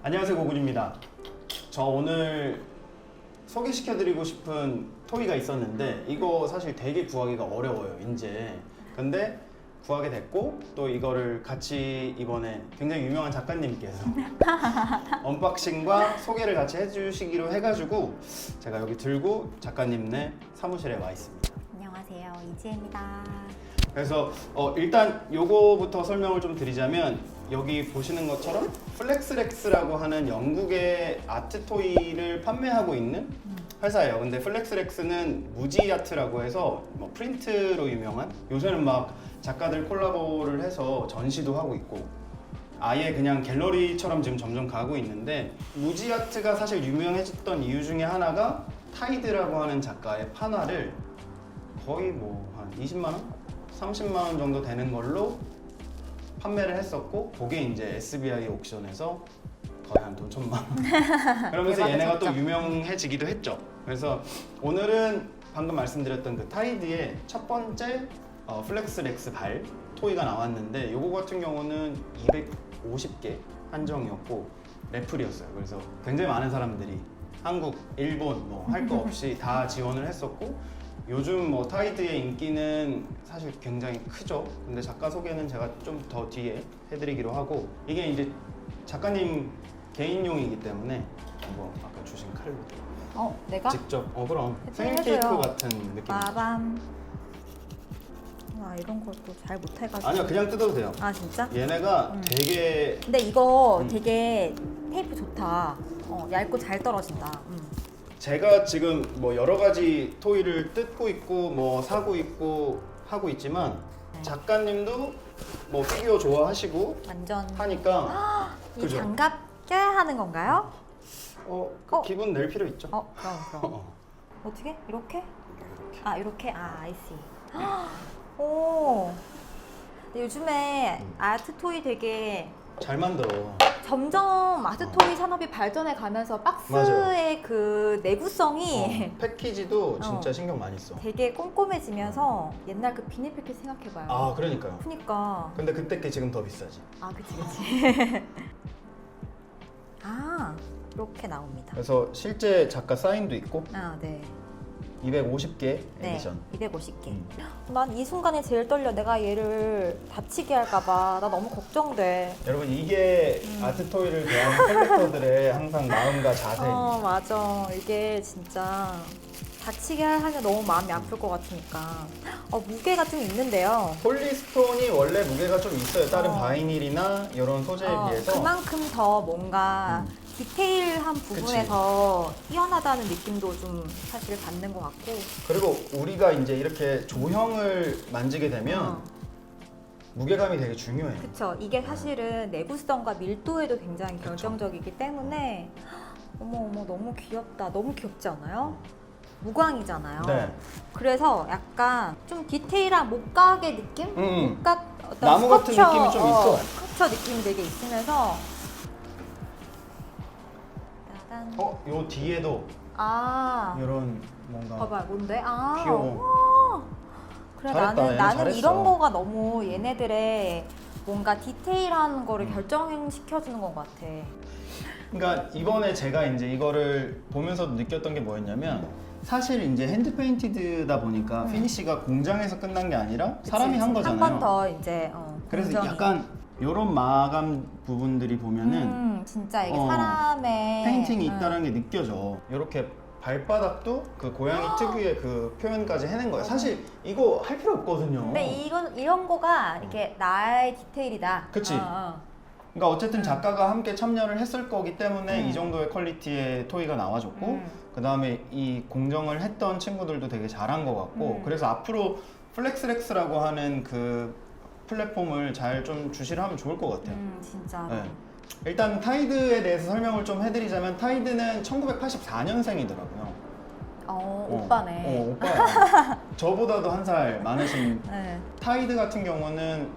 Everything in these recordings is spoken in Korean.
안녕하세요, 고군입니다. 저 오늘 소개시켜드리고 싶은 토이가 있었는데 이거 사실 되게 구하기가 어려워요, 이제. 근데 구하게 됐고 또 이거를 같이 이번에 굉장히 유명한 작가님께서 언박싱과 소개를 같이 해주시기로 해가지고 제가 여기 들고 작가님네 사무실에 와 있습니다. 안녕하세요, 이지혜입니다. 그래서 일단 요거부터 설명을 좀 드리자면 여기 보시는 것처럼 플렉스렉스라고 하는 영국의 아트 토이를 판매하고 있는 회사예요. 근데 플렉스렉스는 무지아트라고 해서 뭐 프린트로 유명한, 요새는 막 작가들 콜라보를 해서 전시도 하고 있고 아예 그냥 갤러리처럼 지금 점점 가고 있는데, 무지아트가 사실 유명해졌던 이유 중에 하나가 타이드라고 하는 작가의 판화를 거의 뭐 한 20만 원? 30만 원 정도 되는 걸로 판매를 했었고, 그게 이제 SBI 옥션에서 거의 한 돈 1,000만 원 그러면서 얘네가 또 유명해지기도 했죠. 그래서 오늘은 방금 말씀드렸던 그 타이드의 첫 번째 플렉스렉스 발 토이가 나왔는데, 요거 같은 경우는 250개 한정이었고 래플이었어요. 그래서 굉장히 많은 사람들이 한국, 일본 뭐 할 거 없이 다 지원을 했었고, 요즘 뭐 타이드의 인기는 사실 굉장히 크죠. 근데 작가 소개는 제가 좀 더 뒤에 해드리기로 하고, 이게 이제 작가님 개인용이기 때문에 뭐 아까 주신 칼로 내가? 직접 그럼 생일 해줘요. 케이크 같은 느낌. 빠밤. 와, 이런 것도 잘 못해가지고. 아니요, 그냥 뜯어도 돼요. 아, 진짜? 얘네가 되게 근데 이거 되게 테이프 좋다. 얇고 잘 떨어진다. 제가 지금 뭐 여러 가지 토이를 뜯고 있고 뭐 사고 있고 하고 있지만 작가님도 뭐 피규어 좋아하시고 완전. 하니까 이 그죠? 장갑 껴야 하는 건가요? 기분 낼 필요 있죠. 그럼. 어떻게? 이렇게? 아, 이렇게? 아, 아이씨. 오. 근데 요즘에 아트 토이 되게 잘 만들어. 점점 아트 토이 산업이 발전해 가면서 박스의 그 내구성이 패키지도 진짜 신경 많이 써. 되게 꼼꼼해지면서 옛날 그 비닐 패키지 생각해봐요. 아, 그러니까요. 그니까. 근데 그때 게 지금 더 비싸지. 아, 그치. 아, 이렇게 나옵니다. 그래서 실제 작가 사인도 있고 아, 네. 250개 네, 에디션. 250개. 난 이 순간에 제일 떨려. 내가 얘를 다치게 할까봐. 나 너무 걱정돼. 여러분, 이게 아트 토이를 좋아하는 컬렉터들의 항상 마음과 자세입니다. 맞아. 이게 진짜 다치게 하면 너무 마음이 아플 것 같으니까. 무게가 좀 있는데요. 폴리스톤이 원래 무게가 좀 있어요. 다른 바이닐이나 이런 소재에 비해서. 그만큼 더 뭔가 디테일한 부분에서 뛰어나다는 느낌도 좀 사실 받는 것 같고. 그리고 우리가 이제 이렇게 조형을 만지게 되면 무게감이 되게 중요해요. 그쵸. 이게 사실은 내구성과 밀도에도 굉장히 결정적이기 때문에 어머 너무 귀엽다. 너무 귀엽지 않아요? 무광이잖아요. 네. 그래서 약간 좀 디테일한 목각의 느낌? 목각 어떤 나무 같은 스컬프처, 느낌이 좀 있어. 스컬프처 느낌이 되게 있으면서. 짜잔. 요 뒤에도 이런 뭔가 봐봐, 뭔데? 귀여워. 우와. 그래, 잘했다. 얘는 나는 잘했어. 이런 거가 너무 얘네들의 뭔가 디테일한 거를 결정시켜주는 것 같아. 그러니까 이번에 제가 이제 이거를 보면서도 느꼈던 게 뭐였냐면, 사실 이제 핸드 페인티드다 보니까 피니시가 공장에서 끝난 게 아니라 사람이 한 거잖아요. 한 번 더 이제 그래서 공정이. 약간 이런 마감 부분들이 보면은 진짜 이게 사람의 페인팅이 있다는 게 느껴져. 이렇게 발바닥도 그 고양이 특유의 그 표현까지 해낸 거예요. 사실 이거 할 필요 없거든요. 근데 이런 거가 이렇게 나의 디테일이다. 그치. 그러니까 어쨌든 작가가 함께 참여를 했을 거기 때문에 이 정도의 퀄리티의 토이가 나와줬고, 그 다음에 이 공정을 했던 친구들도 되게 잘한 것 같고, 그래서 앞으로 플렉스렉스라고 하는 그 플랫폼을 잘 좀 주시를 하면 좋을 것 같아요. 진짜. 네. 일단 타이드에 대해서 설명을 좀 해드리자면, 타이드는 1984년생이더라고요. 오빠네. 오빠야. 저보다도 한 살 많으신. 네. 타이드 같은 경우는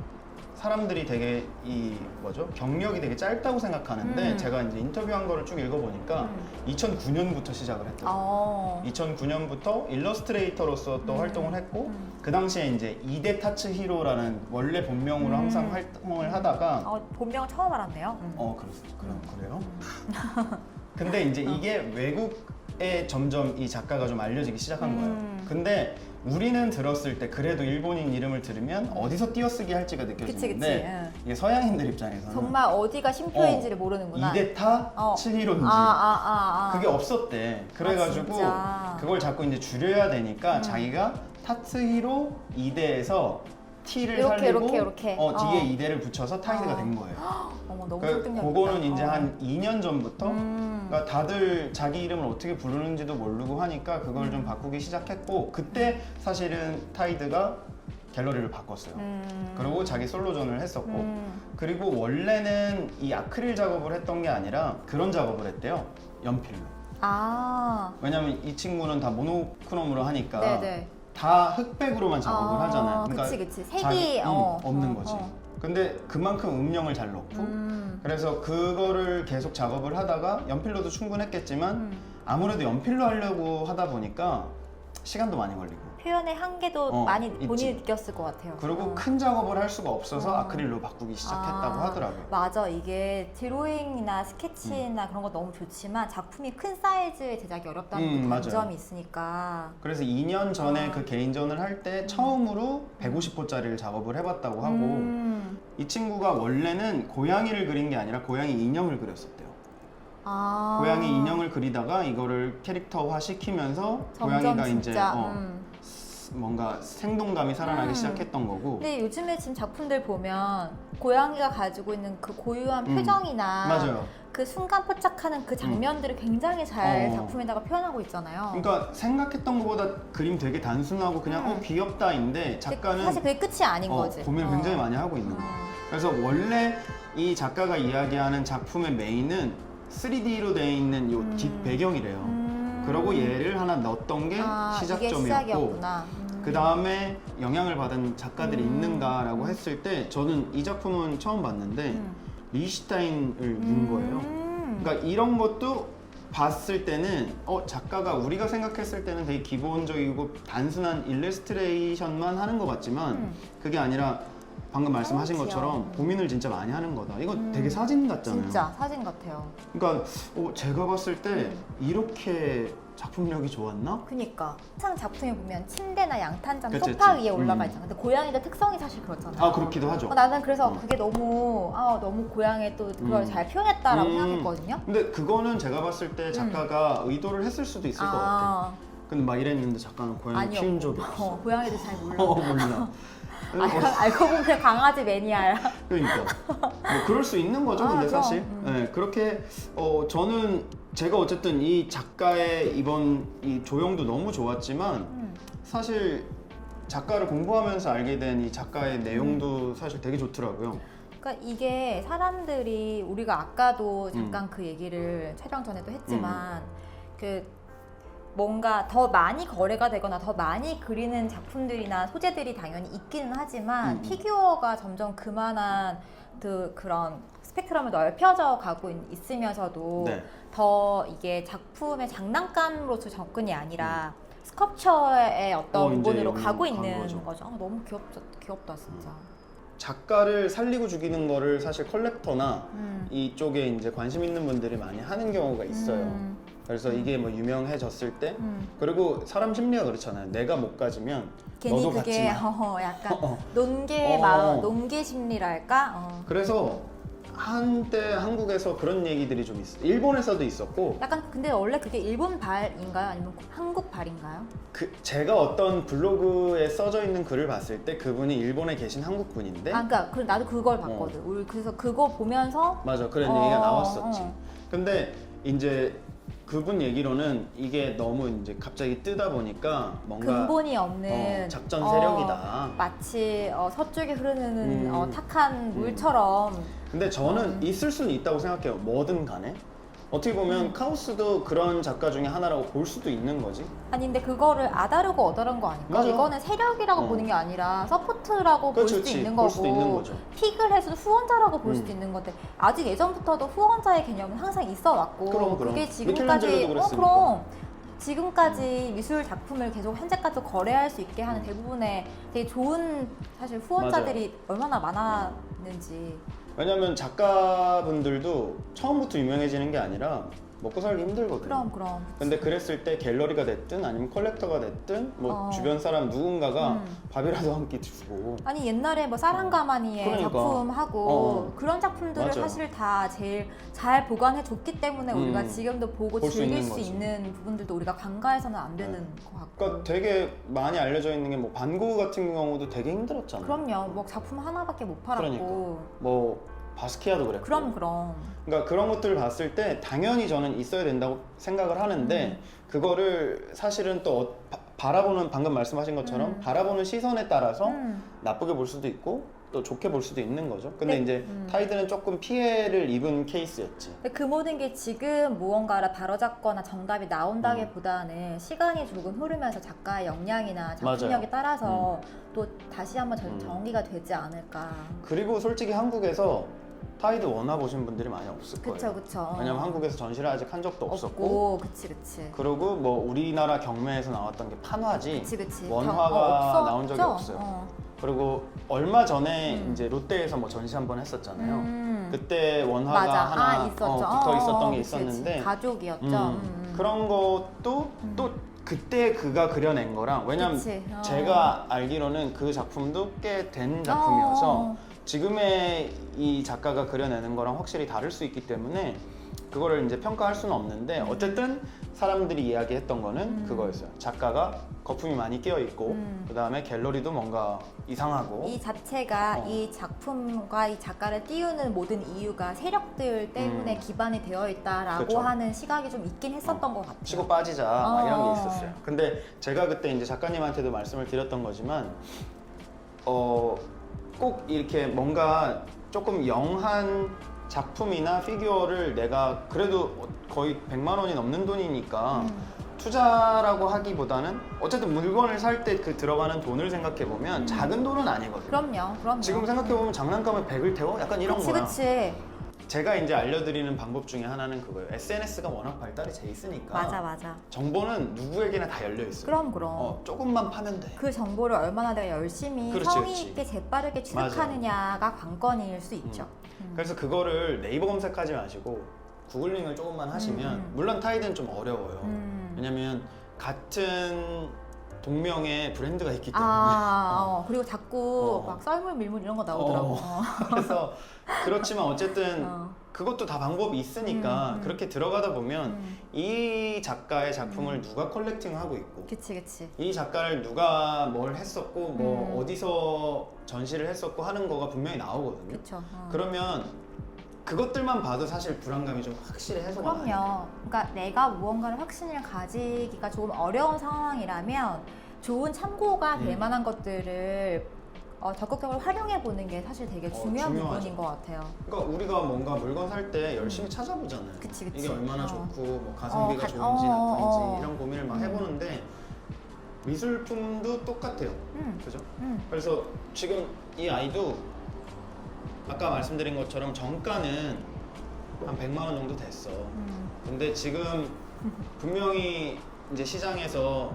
사람들이 되게 이 뭐죠? 경력이 되게 짧다고 생각하는데 제가 이제 인터뷰한 거를 쭉 읽어보니까 2009년부터 시작을 했대요. 2009년부터 일러스트레이터로서 또 활동을 했고 그 당시에 이제 이데 타츠히로라는 원래 본명으로 항상 활동을 하다가 본명 처음 알았네요. 그래요? 근데 이제 이게 외국에 점점 이 작가가 좀 알려지기 시작한 거예요. 근데 우리는 들었을 때 그래도 일본인 이름을 들으면 어디서 띄어쓰기 할지가 느껴지는데 이게 서양인들 입장에서는 정말 어디가 쉼표인지를 모르는구나. 이데타 츠히로인지 그게 없었대. 그래가지고 그걸 자꾸 이제 줄여야 되니까 자기가 타츠히로 이데에서 T를 살리고 뒤에 이데를 붙여서 타이드가 된 거예요. 어머, 너무 그거는 이제 한 2년 전부터 그러니까 다들 자기 이름을 어떻게 부르는지도 모르고 하니까 그걸 좀 바꾸기 시작했고 그때 사실은 타이드가 갤러리를 바꿨어요. 그리고 자기 솔로전을 했었고 그리고 원래는 이 아크릴 작업을 했던 게 아니라 그런 작업을 했대요. 연필로. 왜냐면 이 친구는 다 모노크롬으로 하니까 다 흑백으로만 작업을 하잖아요. 그러니까 그치. 색이 없는 거지. 근데 그만큼 음영을 잘 넣고 그래서 그거를 계속 작업을 하다가 연필로도 충분했겠지만 아무래도 연필로 하려고 하다 보니까 시간도 많이 걸리고 표현의 한계도 많이 있지. 본인이 느꼈을 것 같아요. 그리고 큰 작업을 할 수가 없어서 아크릴로 바꾸기 시작했다고 하더라고요. 맞아. 이게 드로잉이나 스케치나 그런 거 너무 좋지만 작품이 큰 사이즈의 제작이 어렵다는 단점이 있으니까. 그래서 2년 전에 그 개인전을 할 때 처음으로 150호짜리를 작업을 해봤다고 하고 이 친구가 원래는 고양이를 그린 게 아니라 고양이 인형을 그렸었대요. 고양이 인형을 그리다가 이거를 캐릭터화 시키면서 고양이가 이제 뭔가 생동감이 살아나기 시작했던 거고. 근데 요즘에 지금 작품들 보면 고양이가 가지고 있는 그 고유한 표정이나 맞아요. 그 순간 포착하는 그 장면들을 굉장히 잘 작품에다가 표현하고 있잖아요. 그러니까 생각했던 것보다 그림 되게 단순하고 그냥 귀엽다인데 작가는 사실 그게 끝이 아닌 거지. 고민을 굉장히 많이 하고 있는 거예요. 그래서 원래 이 작가가 이야기하는 작품의 메인은 3D로 되어 있는 요 뒷 배경이래요. 그러고 얘를 하나 넣었던 게 시작점이었고 그 다음에 영향을 받은 작가들이 있는가라고 했을 때 저는 이 작품은 처음 봤는데 리히슈타인을 넣은 거예요. 그러니까 이런 것도 봤을 때는 작가가 우리가 생각했을 때는 되게 기본적이고 단순한 일러스트레이션만 하는 것 같지만 그게 아니라 방금 말씀하신 것처럼 고민을 진짜 많이 하는 거다. 이거 되게 사진 같잖아요. 진짜 사진 같아요. 그러니까 제가 봤을 때 이렇게 작품력이 좋았나? 그니까 항상 작품에 보면 침대나 양탄장, 소파 위에 올라가 있잖아. 근데 고양이들 특성이 사실 그렇잖아요. 그렇기도 하죠. 나는 그래서 그게 너무 고양이 또 그걸 잘 표현했다라고 생각했거든요. 근데 그거는 제가 봤을 때 작가가 의도를 했을 수도 있을 것 같아. 근데 막 이랬는데 작가는 고양이 키운 적이 없어. 고양이들 잘 몰라. 몰라. 알고 보면 강아지 매니아야. 그러니까 뭐 그럴 수 있는 거죠. 근데 사실 네, 그렇게 저는 제가 어쨌든 이 작가의 이번 이 조형도 너무 좋았지만 사실 작가를 공부하면서 알게 된 이 작가의 내용도 사실 되게 좋더라고요. 그러니까 이게 사람들이 우리가 아까도 잠깐 그 얘기를 촬영 전에도 했지만 그 뭔가 더 많이 거래가 되거나 더 많이 그리는 작품들이나 소재들이 당연히 있기는 하지만 피규어가 점점 그만한 그런 스펙트럼을 넓혀져 가고 있으면서도 더 이게 작품의 장난감으로서 접근이 아니라 스컬프처의 어떤 부분으로 가고 있는 거죠. 너무 귀엽다 진짜. 작가를 살리고 죽이는 거를 사실 컬렉터나 이쪽에 이제 관심 있는 분들이 많이 하는 경우가 있어요. 그래서 이게 뭐 유명해졌을 때 그리고 사람 심리가 그렇잖아요. 내가 못 가지면 괜히 너도 그게 갖지 마. 약간 논개 마음, 논개 심리랄까? 그래서 한때 한국에서 그런 얘기들이 좀 있어. 일본에서도 있었고. 약간 근데 원래 그게 일본 발인가요? 아니면 한국 발인가요? 제가 어떤 블로그에 써져 있는 글을 봤을 때 그분이 일본에 계신 한국 분인데. 그러니까 나도 그걸 봤거든. 그래서 그거 보면서 맞아, 그런 얘기가 나왔었지. 근데 이제 그분 얘기로는 이게 너무 이제 갑자기 뜨다 보니까 뭔가 근본이 없는 작전 세력이다. 마치 서쪽에 흐르는 탁한 물처럼. 근데 저는 있을 수는 있다고 생각해요. 뭐든 간에 어떻게 보면 카오스도 그런 작가 중에 하나라고 볼 수도 있는 거지. 아니 근데 그거를 아다르고 어다른 거 아닐까? 맞아. 이거는 세력이라고 보는 게 아니라 서포트라고 볼 그렇지, 수도 그렇지. 있는 볼 거고 수도 있는 거죠. 픽을 해서도 후원자라고 볼 수도 있는 건데 아직 예전부터도 후원자의 개념은 항상 있어 왔고 그럼. 그게 미켈란젤로도 지금까지 그랬으니까. 그럼 지금까지 미술 작품을 계속 현재까지 거래할 수 있게 하는 대부분의 되게 좋은 사실 후원자들이 얼마나 많았는지. 왜냐면 작가분들도 처음부터 유명해지는 게 아니라 먹고 살기 힘들거든요. 그럼. 근데 그랬을 때 갤러리가 됐든 아니면 컬렉터가 됐든 뭐 주변 사람 누군가가 밥이라도 한 끼 주고. 아니 옛날에 뭐 사랑가마니의 그러니까. 작품하고 그런 작품들을 맞아. 사실 다 제일 잘 보관해 줬기 때문에 우리가 지금도 보고 볼수 즐길 있는 수 거지. 있는 부분들도 우리가 간과해서는 안 되는 것 같고. 그러니까 되게 많이 알려져 있는 게 뭐 반고흐 같은 경우도 되게 힘들었잖아. 그럼요. 뭐 작품 하나밖에 못 팔았고. 그러니까. 뭐 바스키아도 그랬고. 그럼. 그러니까 그런 것들을 봤을 때 당연히 저는 있어야 된다고 생각을 하는데 그거를 사실은 또 바라보는 방금 말씀하신 것처럼 바라보는 시선에 따라서 나쁘게 볼 수도 있고 또 좋게 볼 수도 있는 거죠. 근데 네. 이제 타이드는 조금 피해를 입은 케이스였지. 근데 그 모든 게 지금 무언가를 바로잡거나 정답이 나온다기보다는 시간이 조금 흐르면서 작가의 역량이나 작품력에 맞아요. 따라서 또 다시 한번 정리가 되지 않을까. 그리고 솔직히 한국에서 타이드 원화 보신 분들이 많이 없을 거예요. 그쵸. 왜냐면 한국에서 전시를 아직 한 적도 없었고 그치. 그리고 뭐 우리나라 경매에서 나왔던 게 판화지 그치. 원화가 나온 적이 없었죠? 없어요. 그리고 얼마 전에 이제 롯데에서 뭐 전시 한번 했었잖아요. 그때 원화가 맞아. 하나 있었죠. 붙어 있었던 게 그치. 있었는데 가족이었죠. 그런 것도 또 그때 그가 그려낸 거랑 왜냐면 그치. 제가 알기로는 그 작품도 꽤 된 작품이어서 지금의 이 작가가 그려내는 거랑 확실히 다를 수 있기 때문에 그거를 이제 평가할 수는 없는데 어쨌든 사람들이 이야기했던 거는 그거였어요. 작가가 거품이 많이 끼어 있고 그 다음에 갤러리도 뭔가 이상하고 이 자체가 이 작품과 이 작가를 띄우는 모든 이유가 세력들 때문에 기반이 되어 있다라고 그쵸. 하는 시각이 좀 있긴 했었던 것 같아요. 치고 빠지자 막 이런 게 있었어요. 근데 제가 그때 이제 작가님한테도 말씀을 드렸던 거지만 꼭 이렇게 뭔가 조금 영한 작품이나 피규어를 내가 그래도 거의 100만 원이 넘는 돈이니까 투자라고 하기보다는 어쨌든 물건을 살 때 그 들어가는 돈을 생각해 보면 작은 돈은 아니거든요. 그럼요. 지금 생각해 보면 장난감에 100을 태워? 약간 이런 거야. 그치. 제가 이제 알려드리는 방법 중에 하나는 그거예요. SNS가 워낙 발달이 돼 있으니까 맞아. 정보는 누구에게나 다 열려 있어요. 그럼. 조금만 파면 돼. 그 정보를 얼마나 내가 열심히 그렇지, 성의 그렇지. 있게 재빠르게 취득하느냐가 관건일 수 있죠. 그래서 그거를 네이버 검색하지 마시고 구글링을 조금만 하시면 물론 타이드는 좀 어려워요. 왜냐면 같은 동명의 브랜드가 있기 때문에 그리고 자꾸 막 썰물 밀물 이런 거 나오더라고. 그래서 그렇지만 어쨌든 그것도 다 방법이 있으니까 그렇게 들어가다 보면 이 작가의 작품을 누가 컬렉팅하고 있고 그치. 이 작가를 누가 뭘 했었고 뭐 어디서 전시를 했었고 하는 거가 분명히 나오거든요. 그쵸. 그러면 그것들만 봐도 사실 불안감이 좀 확실히 해소가 돼요. 그럼요. 그러니까 내가 무언가를 확신을 가지기가 조금 어려운 상황이라면 좋은 참고가 될 만한 것들을 적극적으로 활용해 보는 게 사실 되게 중요한 중요하죠. 부분인 것 같아요. 그러니까 우리가 뭔가 물건 살 때 열심히 찾아보잖아요. 그치. 이게 얼마나 좋고 뭐 가성비가 좋은지 나쁜지 이런 고민을 막 해보는데 미술품도 똑같아요. 그죠? 그래서 지금 이 아이도 아까 말씀드린 것처럼 정가는 한 100만 원 정도 됐어. 근데 지금 분명히 이제 시장에서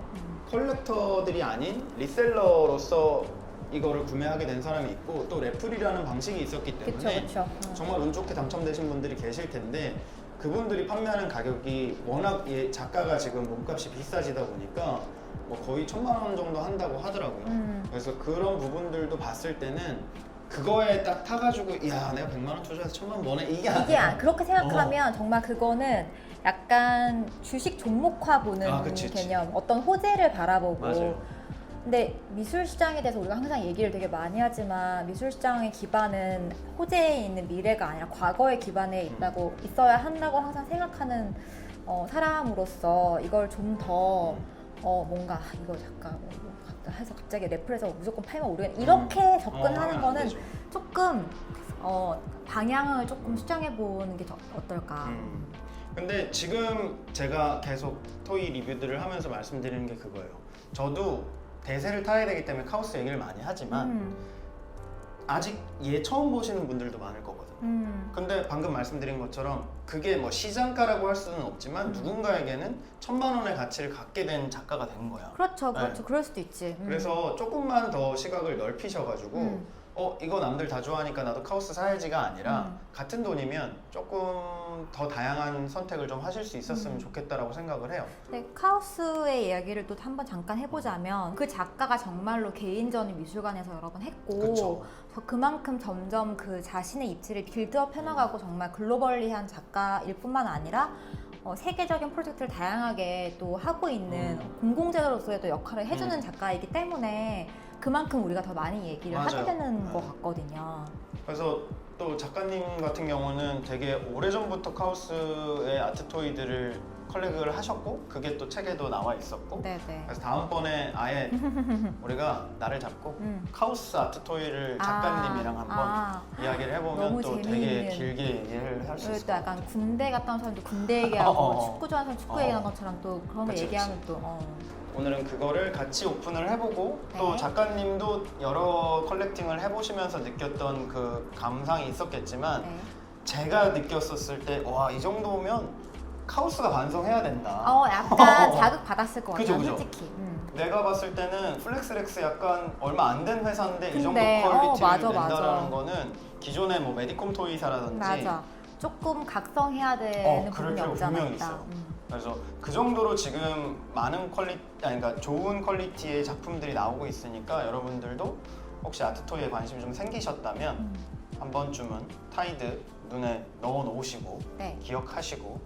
컬렉터들이 아닌 리셀러로서 이거를 구매하게 된 사람이 있고 또 레플이라는 방식이 있었기 때문에 그쵸. 정말 운 좋게 당첨되신 분들이 계실 텐데 그분들이 판매하는 가격이 워낙 이 작가가 지금 몸값이 비싸지다 보니까 뭐 거의 1,000만 원 정도 한다고 하더라고요. 그래서 그런 부분들도 봤을 때는 그거에 딱 타가지고 야 내가 100만 원 투자해서 1,000만 원 버네 이게 아니야. 그렇게 생각하면 정말 그거는 약간 주식 종목화 보는 그치. 개념, 어떤 호재를 바라보고. 맞아요. 근데 미술 시장에 대해서 우리가 항상 얘기를 되게 많이 하지만 미술 시장의 기반은 호재에 있는 미래가 아니라 과거에 기반에 있어야 한다고 항상 생각하는 사람으로서 이걸 좀 더 뭔가 이거 잠깐 해서 갑자기 래플에서 무조건 팔면 오르겠네 이렇게 접근하는 거는 되죠. 조금 방향을 조금 수정해 보는 게 어떨까. 근데 지금 제가 계속 토이 리뷰들을 하면서 말씀드리는 게 그거예요. 저도 대세를 타야 되기 때문에 카오스 얘기를 많이 하지만 아직 얘 처음 보시는 분들도 많을 거거든요. 근데 방금 말씀드린 것처럼 그게 뭐 시장가라고 할 수는 없지만 누군가에게는 1,000만 원의 가치를 갖게 된 작가가 된 거야. 그렇죠, 그렇죠. 네. 그럴 수도 있지. 그래서 조금만 더 시각을 넓히셔가지고 이거 남들 다 좋아하니까 나도 카오스 사야지가 아니라 같은 돈이면 조금 더 다양한 선택을 좀 하실 수 있었으면 좋겠다라고 생각을 해요. 네, 카오스의 이야기를 또 한번 잠깐 해보자면 그 작가가 정말로 개인전을 미술관에서 여러 번 했고 그쵸. 그만큼 점점 그 자신의 입지를 빌드업 해나가고 정말 글로벌리한 작가일 뿐만 아니라 세계적인 프로젝트를 다양하게 또 하고 있는 공공재로서의 또 역할을 해주는 작가이기 때문에 그만큼 우리가 더 많이 얘기를 하게 맞아요. 되는 것 같거든요. 그래서 또 작가님 같은 경우는 되게 오래전부터 카오스의 아트토이들을 컬렉을 하셨고 그게 또 책에도 나와 있었고 네네. 그래서 다음번에 아예 우리가 나를 잡고 카오스 아트토이를 작가님이랑 한번 이야기를 해보면 너무 또 되게 재미있는. 길게 얘기를 할 수 그리고 있을 또 것 약간 같아요. 군대 갔다 온 사람도 군대 얘기하고 축구 좋아하는 사람 축구 어. 얘기하는 것처럼 또 그런 거 그치, 얘기하면 또 오늘은 그거를 같이 오픈을 해보고 또 네. 작가님도 여러 컬렉팅을 해보시면서 느꼈던 그 감상이 있었겠지만 네. 제가 느꼈었을 때 와 이 정도면 카오스가 반성해야 된다. 약간 자극 받았을 것 그죠, 같아요, 그죠. 솔직히. 내가 봤을 때는 플렉스렉스 약간 얼마 안 된 회사인데 이 정도 근데, 퀄리티를 맞아, 낸다라는 맞아. 거는 기존의 뭐 메디콤 토이사라든지 맞아. 조금 각성해야 되는 그럴 부분이 필요 없지 않아 분명히 있다. 있어요. 그래서 그 정도로 지금 많은 그러니까 좋은 퀄리티의 작품들이 나오고 있으니까 여러분들도 혹시 아트토이에 관심이 좀 생기셨다면 한 번쯤은 타이드 눈에 넣어 놓으시고 네. 기억하시고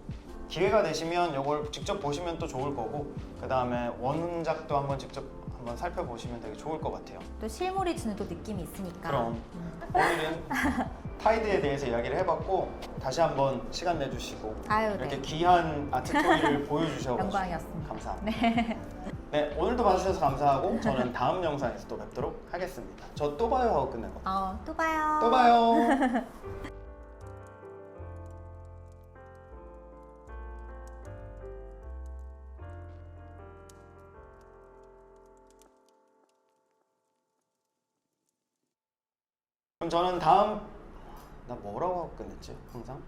기회가 되시면 이걸 직접 보시면 또 좋을 거고 그 다음에 원작도 한번 직접 한번 살펴보시면 되게 좋을 것 같아요. 또 실물이 주는 또 느낌이 있으니까. 그럼 오늘은 타이드에 대해서 이야기를 해봤고 다시 한번 시간 내주시고 아유, 이렇게 네. 귀한 아트토이를 보여주셔서 영광이었습니다. 감사합니다. 네. 네, 오늘도 봐주셔서 감사하고 저는 다음 영상에서 또 뵙도록 하겠습니다. 저 또 봐요 하고 끝낸 거. 또 봐요. 또 봐요. 그럼 저는 다음 나 뭐라고 하고 끝냈지 항상?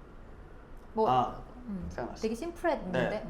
뭐 아 생각났어. 되게 심플했는데. 네.